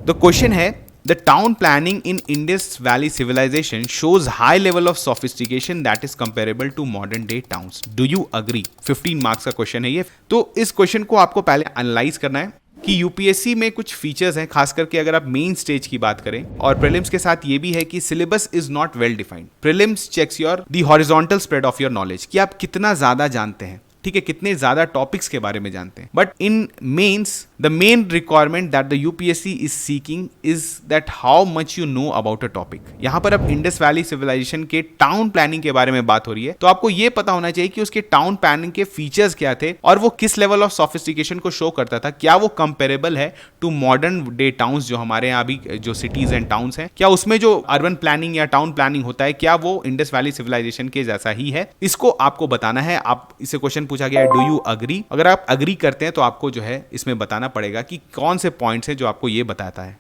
The question है the town planning in Indus valley civilisation shows high level of sophistication that is comparable to modern day towns. Do you agree? 15 marks का question है ये। तो इस question को आपको पहले एनालाइज करना है कि यूपीएससी में कुछ फीचर्स हैं, खास करके अगर आप मेन स्टेज की बात करें, और प्रीलिम्स के साथ ये भी है कि syllabus is not well defined. Prelims checks your the horizontal spread of your knowledge, कि आप कितना ज्यादा जानते हैं, ठीक है, कितने ज्यादा टॉपिक्स के बारे में जानते हैं। But in mains the main requirement that the UPSC is seeking is that how much you know about a topic. यहां पर अब इंडस वैली सिविलाइजेशन के टाउन प्लानिंग के बारे में बात हो रही है, तो आपको यह पता होना चाहिए कि उसके टाउन प्लानिंग के फीचर्स क्या थे और वो किस लेवल ऑफ सोफिस्टिकेशन को शो करता था। क्या वो कंपेरेबल है टू मॉडर्न डे टाउन्स जो हमारे यहाँ अभी जो सिटीज एंड टाउन्स हैं? क्या उसमें जो अर्बन प्लानिंग या टाउन प्लानिंग होता है, क्या वो इंडस वैली सिविलाइजेशन के जैसा ही है? इसको आपको बताना है। आप इसे क्वेश्चन पूछा गया है, डू यू अग्री? अगर आप अग्री करते हैं तो आपको जो है इसमें बताना पड़ेगा कि कौन से पॉइंट्स हैं जो आपको ये बताता है।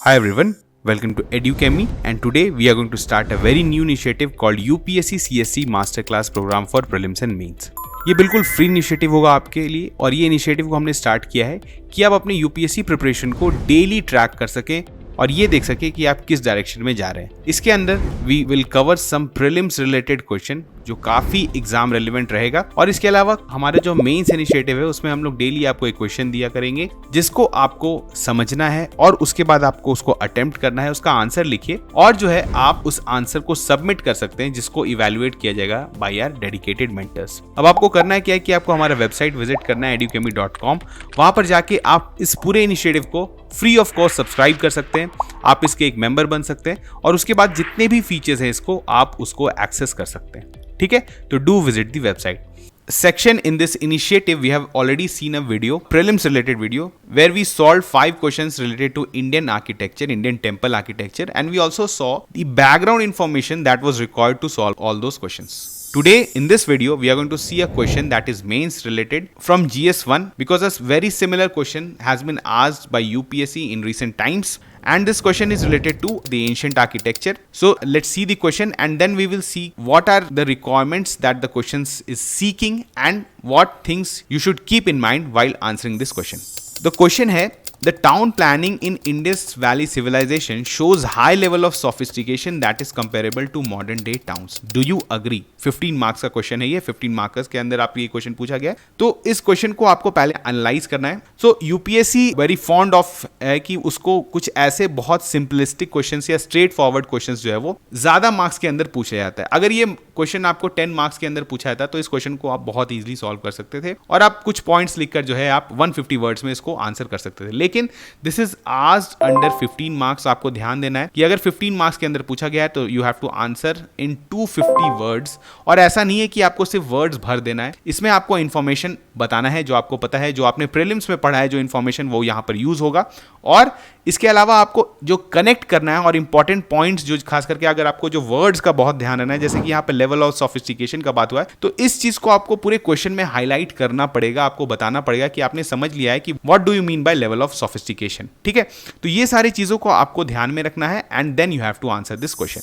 Hi everyone, welcome to EduChemy, and today we are going to start a very new initiative called UPSC CSC Masterclass Program for Prelims and Mains। ये बिल्कुल फ्री इनिशिएटिव होगा आपके लिए, और ये इनिशिएटिव को हमने स्टार्ट किया है कि आप अपने यूपीएससी प्रिपरेशन को डेली ट्रैक कर सकें और ये देख सके कि आप किस डायरेक्शन में जा रहे हैं। इसके अंदर we will cover some prelims related question जो काफी एग्जाम रेलिवेंट रहेगा, और इसके अलावा हमारा जो मेंस इनिशिएटिव है उसमें हम लोग डेली आपको एक क्वेश्चन दिया करेंगे जिसको आपको समझना है और उसके बाद आपको उसको अटेम्प्ट करना है, उसका आंसर लिखिए और जो है आप उस आंसर को सबमिट कर सकते हैं जिसको इवैल्यूएट किया जाएगा बाय आवर डेडिकेटेड मेंटर्स। अब आपको करना है क्या है कि आपको हमारा वेबसाइट विजिट करना है educhemy.com। वहां पर जाके आप इस पूरे इनिशिएटिव को फ्री ऑफ कॉस्ट सब्सक्राइब कर सकते हैं, आप इसके एक मेंबर बन सकते हैं और उसके बाद जितने भी फीचर्स हैं इसको आप उसको एक्सेस कर सकते हैं। ठीक है, तो do visit the website. Section in this initiative we have already seen a video, prelims related video, where we solved 5 questions related to Indian architecture, Indian temple architecture, and we also saw the background information that was required to solve all those questions. Today in this video we are going to see a question that is mains related from GS1, because a very similar question has been asked by UPSC in recent times, and this question is related to the ancient architecture. So let's see the question and then we will see what are the requirements that the questions is seeking and what things you should keep in mind while answering this question. The question है, the town planning in Indus Valley civilization shows high level of sophistication that is comparable to modern day towns. Do you agree? 15 marks का question है ये, 15 marks के अंदर आपको ये question पूछा गया है, तो इस क्वेश्चन को आपको पहले एनालाइज करना है। सो यूपीएससी वेरी फॉन्ड ऑफ है कि उसको कुछ ऐसे बहुत सिंपलिस्टिक क्वेश्चंस या स्ट्रेट फॉरवर्ड क्वेश्चंस जो है वो ज्यादा मार्क्स के अंदर पूछा जाता है। अगर ये क्वेश्चन आपको 10 मार्क्स के अंदर पूछा जाता तो इस क्वेश्चन को आप बहुत इजीली सॉल्व कर सकते थे और आप कुछ पॉइंट्स लिखकर जो है आप 150 वर्ड्स में इसको आंसर कर सकते थे। लेकिन this is asked under 15 marks. आपको ध्यान देना है कि अगर 15 मार्क्स के अंदर पूछा गया है तो you have to answer in 250 words, और ऐसा नहीं है कि आपको सिर्फ वर्ड्स भर देना है, इसमें आपको इन्फॉर्मेशन बताना है जो आपको पता है, जो आपने प्रीलिम्स में पढ़ा है, जो इन्फॉर्मेशन वो यहाँ पर यूज होगा। और इसके अलावा आपको जो कनेक्ट करना है और इंपॉर्टेंट पॉइंट्स, जो खास करके अगर आपको जो वर्ड्स का बहुत ध्यान रखना है, जैसे कि यहाँ पे लेवल ऑफ सोफिस्टिकेशन का बात हुआ है, तो इस चीज को आपको पूरे क्वेश्चन में हाईलाइट करना पड़ेगा। आपको बताना पड़ेगा कि आपने समझ लिया है कि what do you mean by level of sophistication. ठीक है, तो ये सारी चीजों को आपको ध्यान में रखना है and then you have to answer this question.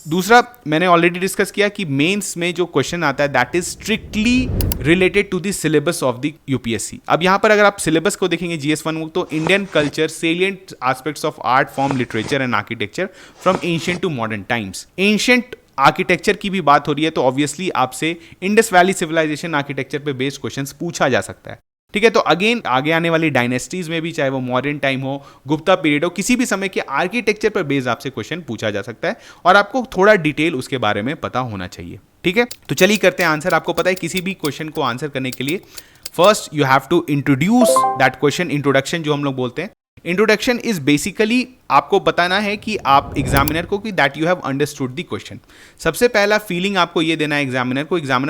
दूसरा, मैंने ऑलरेडी डिस्कस किया कि मेंस में जो क्वेश्चन आता है that is strictly related to the syllabus of the UPSC. अब यहां पर अगर आप सिलेबस को देखेंगे जीएस1 में, तो Indian culture, salient aspects of art form, literature and architecture from ancient to modern times. Ancient architecture की भी बात हो रही है तो ऑब्वियसली आपसे इंडस वैली सिविलाइजेशन आर्किटेक्चर पे बेस्ड क्वेश्चंस पूछा जा सकता है। ठीक है, तो अगेन आगे आने वाली डायनेस्टीज में भी, चाहे वो मॉडर्न टाइम हो, गुप्ता पीरियड हो, किसी भी समय के आर्किटेक्चर पर बेस्ड आपसे क्वेश्चन पूछा जा सकता है और आपको थोड़ा डिटेल उसके बारे में पता होना चाहिए। ठीक है, तो चलिए करते हैं आंसर। आपको पता है किसी भी क्वेश्चन को आंसर करने के लिए first you have to introduce that question. Introduction जो हम लोग बोलते हैं, इंट्रोडक्शन इज बेसिकली आपको बताना है कि आप एग्जामिनर को कि that you have understood the question. सबसे पहला फीलिंग आपको ये देना है एग्जामिनर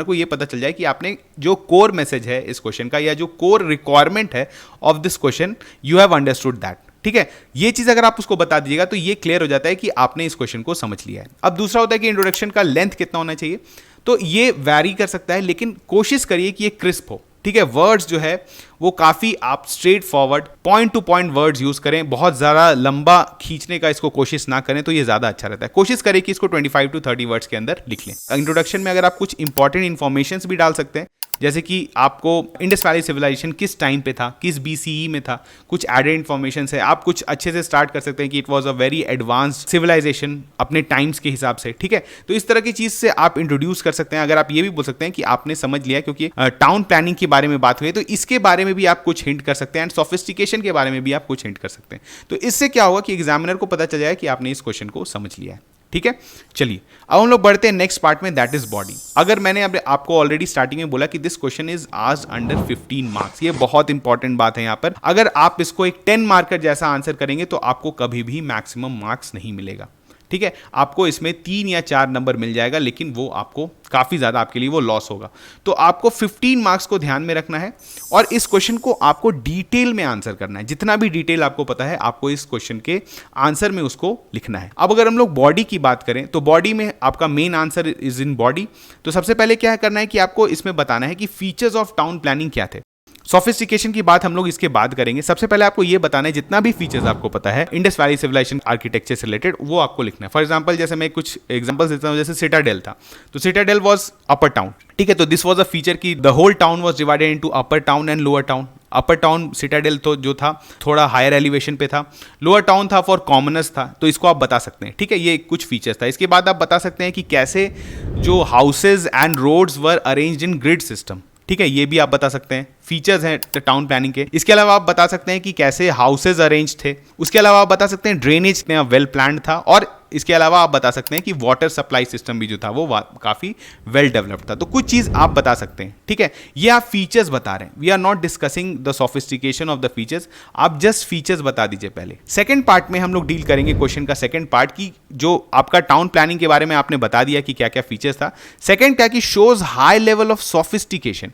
को ये पता चल जाए कि आपने जो कोर मैसेज है इस क्वेश्चन का या जो कोर रिक्वायरमेंट है of this question, you have understood that. ठीक है, ये चीज अगर आप उसको बता दीजिएगा तो ये क्लियर हो जाता है कि आपने इस क्वेश्चन को समझ लिया है। अब दूसरा होता है कि इंट्रोडक्शन का लेंथ कितना होना चाहिए, तो ये वैरी कर सकता है, लेकिन कोशिश करिए कि ये क्रिस्प हो। ठीक है, वर्ड्स जो है वो काफी आप straight forward point two point words use करें, बहुत ज्यादा लंबा खींचने का इसको कोशिश ना करें तो ये ज्यादा अच्छा रहता है। कोशिश करें कि इसको 25 to 30 वर्ड्स के अंदर लिख लें। इंट्रोडक्शन में अगर आप कुछ इंपॉर्टेंट इंफॉर्मेशन भी डाल सकते हैं, जैसे कि आपको इंडस वैली सिविलाइजेशन किस टाइम पे था, किस BCE में था, कुछ एडेड इन्फॉर्मेशन है, आप कुछ अच्छे से स्टार्ट कर सकते हैं कि it was a very advanced civilisation अपने टाइम्स के हिसाब से, ठीक है। तो इस तरह की चीज से आप इंट्रोड्यूस कर सकते हैं। अगर आप ये भी बोल सकते हैं कि आपने समझ लिया क्योंकि टाउन प्लानिंग के बारे में बात हुई, तो इसके बारे में भी आप कुछ हिंट कर सकते हैं एंड सोफिस्टिकेशन के बारे में भी आप कुछ हिंट कर सकते हैं। तो इससे क्या होगा कि एग्जामिनर को पता चल जाए कि आपने इस क्वेश्चन को समझ लिया है, ठीक है। चलिए अब हम लोग बढ़ते हैं नेक्स्ट पार्ट में, दैट इज बॉडी। अगर मैंने आपको ऑलरेडी स्टार्टिंग में बोला कि this question is asked under 15 marks, ये बहुत इंपॉर्टेंट बात है यहाँ पर। अगर आप इसको एक 10 मार्कर जैसा आंसर करेंगे तो आपको कभी भी मैक्सिमम मार्क्स नहीं मिलेगा, ठीक है। आपको इसमें 3 या 4 नंबर मिल जाएगा, लेकिन वो आपको काफ़ी ज़्यादा आपके लिए वो लॉस होगा। तो आपको 15 मार्क्स को ध्यान में रखना है और इस क्वेश्चन को आपको डिटेल में आंसर करना है। जितना भी डिटेल आपको पता है आपको इस क्वेश्चन के आंसर में उसको लिखना है। अब अगर हम लोग बॉडी की बात करें तो बॉडी में आपका main answer is in body. तो सबसे पहले क्या करना है कि आपको इसमें बताना है कि फीचर्स ऑफ टाउन प्लानिंग क्या थे। सोफिस्टिकेशन की बात हम लोग इसके बाद करेंगे। सबसे पहले आपको ये बताना है जितना भी फीचर्स आपको पता है इंडस वैली सिविलाइजेशन आर्किटेक्चर से रिलेटेड, वो आपको लिखना है। फॉर एग्जांपल जैसे मैं कुछ एग्जांपल्स देता हूं, जैसे सिटाडेल था, तो सिटाडेल वाज अपर टाउन, ठीक है। तो दिस वाज अ फीचर की the whole town was divided into upper town and lower town. Upper town citadel तो जो था थोड़ा हायर एलिवेशन पे था, लोअर टाउन था फॉर कॉमनर्स था, तो इसको आप बता सकते हैं, ठीक है। ये कुछ फीचर्स था। इसके बाद आप बता सकते हैं कि कैसे जो houses and roads were arranged in grid system, ठीक है, ये भी आप बता सकते हैं, फीचर्स हैं टाउन प्लानिंग के। इसके अलावा आप बता सकते हैं कि कैसे हाउसेज अरेंज थे। उसके अलावा आप बता सकते हैं ड्रेनेज वेल प्लान्ड था, और इसके अलावा आप बता सकते हैं कि वाटर सप्लाई सिस्टम भी जो था वो काफी वेल डेवलप्ड था। तो कुछ चीज आप बता सकते हैं, ठीक है। ये आप फीचर्स बता रहे हैं, we are not discussing the sophistication of the features, आप जस्ट फीचर्स बता दीजिए पहले। सेकंड पार्ट में हम लोग डील करेंगे क्वेश्चन का सेकंड पार्ट की, जो आपका टाउन प्लानिंग के बारे में आपने बता दिया कि क्या क्या फीचर्स था। सेकंड क्या कि shows high level of sophistication,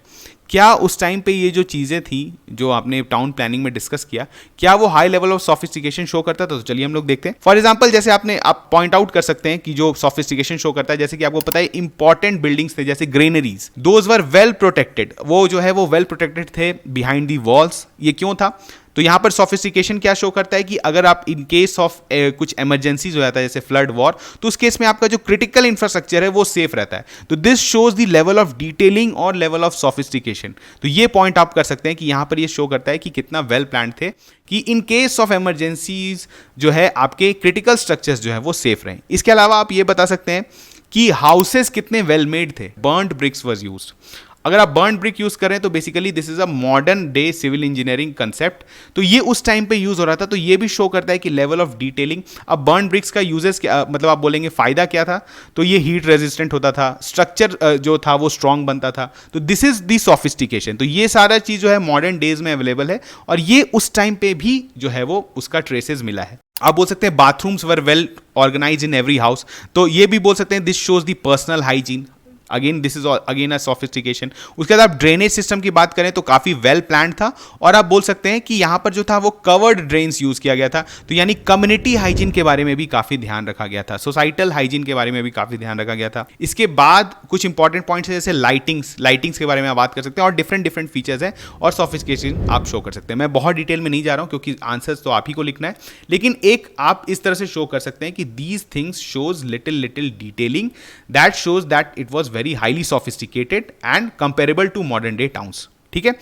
क्या उस टाइम पे ये जो चीज़ें थी जो आपने टाउन प्लानिंग में डिस्कस किया, क्या वो high level of sophistication show करता था। तो चलिए हम लोग देखते हैं। फॉर एग्जांपल जैसे आप पॉइंट आउट कर सकते हैं कि जो सोफिस्टिकेशन शो करता है, जैसे कि आपको पता है इंपॉर्टेंट बिल्डिंग्स थे जैसे granaries, those were well protected, वो जो है वो वेल प्रोटेक्टेड थे बिहाइंड दी वॉल्स। ये क्यों था? तो यहां पर सोफिस्टिकेशन क्या शो करता है कि अगर आप इन केस ऑफ कुछ इमरजेंसीज हो जाता है जैसे फ्लड वॉर, तो उस केस में आपका जो क्रिटिकल इंफ्रास्ट्रक्चर है वो सेफ रहता है। तो this shows the level of detailing और लेवल ऑफ सोफिस्टिकेशन। तो ये पॉइंट आप कर सकते हैं कि यहां पर ये शो करता है कि कितना वेल प्लान्ड थे कि इन केस ऑफ इमरजेंसीज जो है आपके क्रिटिकल स्ट्रक्चर्स जो है वो सेफ रहें। इसके अलावा आप ये बता सकते हैं कि हाउसेस कितने वेल मेड थे, बर्न्ड ब्रिक्स वाज यूज्ड। अगर आप बर्न ब्रिक यूज करें तो basically this is a modern day civil engineering concept, तो ये उस टाइम पे यूज हो रहा था। तो ये भी शो करता है कि लेवल ऑफ डिटेलिंग। अब बर्न ब्रिक्स का यूजेस मतलब आप बोलेंगे फायदा क्या था, तो ये हीट रेजिस्टेंट होता था, स्ट्रक्चर जो था वो स्ट्रांग बनता था। तो दिस इज द सोफिस्टिकेशन। तो ये सारा चीज जो है मॉडर्न डेज में अवेलेबल है और ये उस टाइम पे भी जो है वो उसका ट्रेसेस मिला है। आप बोल सकते हैं bathrooms were well organise in every house, तो ये भी बोल सकते हैं this shows the personal hygiene. Again this is again a sophistication. उसके बाद आप ड्रेनेज सिस्टम की बात करें तो काफी वेल प्लान्ड था, और आप बोल सकते हैं कि यहां पर जो था वो कवर्ड ड्रेन्स यूज किया गया था। तो यानी कम्युनिटी हाइजीन के बारे में भी काफी ध्यान रखा गया था, सोसाइटल हाइजीन के बारे में भी काफी ध्यान रखा गया था। इसके बाद कुछ इंपॉर्टेंट पॉइंट्स है जैसे लाइटिंग्स के बारे में आप बात कर सकते हैं, और डिफरेंट फीचर्स हैं और सोफिस्टिकेशन आप शो कर सकते हैं। मैं बहुत डिटेल में नहीं जा रहा हूं क्योंकि आंसर्स तो आप ही को लिखना है, लेकिन एक आप इस तरह से शो कर सकते हैं कि these things shows little detailing that shows that it was very highly sophisticated and comparable to modern day towns. ठीक है,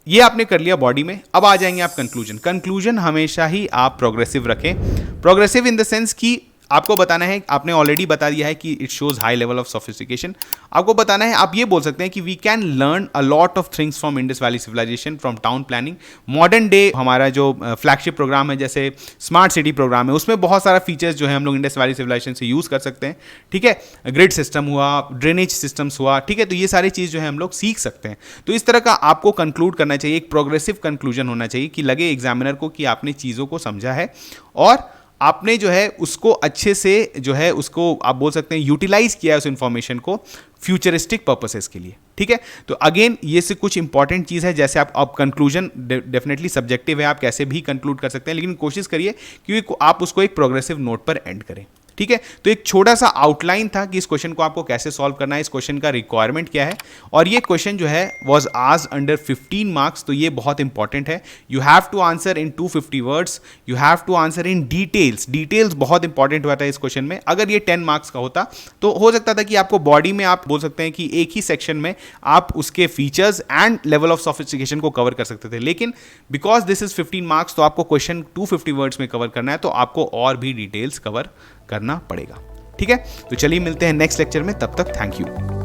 ये आपने कर लिया बॉडी में। अब आ जाएंगे आप कंक्लूजन हमेशा ही आप प्रोग्रेसिव रखें। प्रोग्रेसिव इन द सेंस कि आपको बताना है, आपने ऑलरेडी बता दिया है कि it shows high level of sophistication. आपको बताना है, आप ये बोल सकते हैं कि we can learn a lot of things from Indus valley civilisation from town planning. Modern day हमारा जो फ्लैगशिप प्रोग्राम है जैसे स्मार्ट सिटी प्रोग्राम है, उसमें बहुत सारा फीचर्स जो है हम लोग इंडस वैली सिविलाइजेशन से यूज कर सकते हैं। ठीक है, ग्रिड सिस्टम हुआ, ड्रेनेज सिस्टम्स हुआ, ठीक है, तो ये सारी चीज़ जो है हम लोग सीख सकते हैं। तो इस तरह का आपको कंक्लूड करना चाहिए, एक प्रोग्रेसिव कंक्लूजन होना चाहिए कि लगे एग्जामिनर को कि आपने चीज़ों को समझा है और आपने जो है उसको अच्छे से जो है उसको आप बोल सकते हैं यूटिलाइज किया है उस इंफॉर्मेशन को फ्यूचरिस्टिक पर्पसेस के लिए। ठीक है, तो अगेन ये से कुछ इंपॉर्टेंट चीज़ है। जैसे आप कंक्लूजन डेफिनेटली सब्जेक्टिव है, आप कैसे भी कंक्लूड कर सकते हैं, लेकिन कोशिश करिए कि आप उसको एक प्रोग्रेसिव नोट पर एंड करें। ठीक है, तो एक छोटा सा आउटलाइन था कि इस क्वेश्चन को आपको कैसे सॉल्व करना है, इस क्वेश्चन का रिक्वायरमेंट क्या है, और ये क्वेश्चन जो है वाज आस्क्ड अंडर 15 मार्क्स, तो ये बहुत इंपॉर्टेंट है. You have to answer in 250 words, you have to answer in details बहुत इंपॉर्टेंट हुआ था इस क्वेश्चन में. अगर ये 10 मार्क्स का होता तो हो सकता था कि आपको बॉडी में आप बोल सकते हैं कि एक ही सेक्शन में आप उसके features and level of sophistication को कवर कर सकते थे, लेकिन बिकॉज दिस इज 15 मार्क्स तो आपको क्वेश्चन 250 वर्ड्स में कवर करना है, तो आपको और भी डिटेल्स कवर करना पड़ेगा. ठीक है, तो चलिए मिलते हैं नेक्स्ट लेक्चर में, तब तक थैंक यू.